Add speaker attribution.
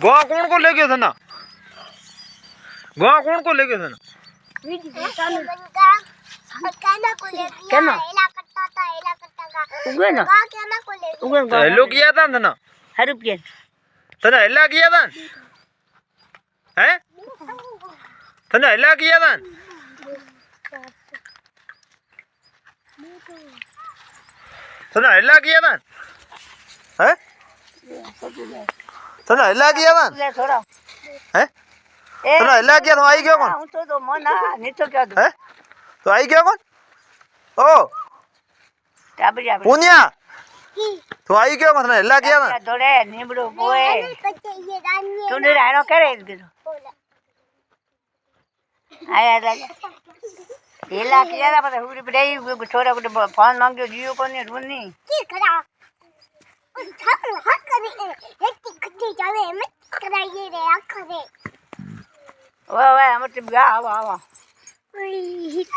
Speaker 1: गोवा कौन को ले गया था ना गोवा कौन को ले गया था ना
Speaker 2: केना उगे ना उगे
Speaker 1: हेलो किया था ना
Speaker 2: रुपये
Speaker 1: तने हेला किया था हैं तने हेला किया था तने हेला किया था हैं तने हेला किया था
Speaker 2: ले थोड़ा
Speaker 1: हैं तने हेला किया तो आई क्यों कौन
Speaker 2: હું તો મના નહીં તો क्या
Speaker 1: हैं तो आई क्यों कौन ओ
Speaker 2: टाबरी टाबरी
Speaker 1: पुनिया तो आई क्यों कौन तने हेला किया था
Speaker 2: દોડે નીબડો બોએ તું રાણો કરે કીધું આયા રાજા એલા કિયા તા પછી હુરી પડી છોરા કોને ફોન માંગ્યો જીઓ કોને ઢૂંઢની
Speaker 3: की करा ठाकुर हक करे हेती कच्ची जावे मत कराइए रे आखरे
Speaker 2: ઓય ઓય અમે તો ગયા આવા આવા
Speaker 3: ओए हिट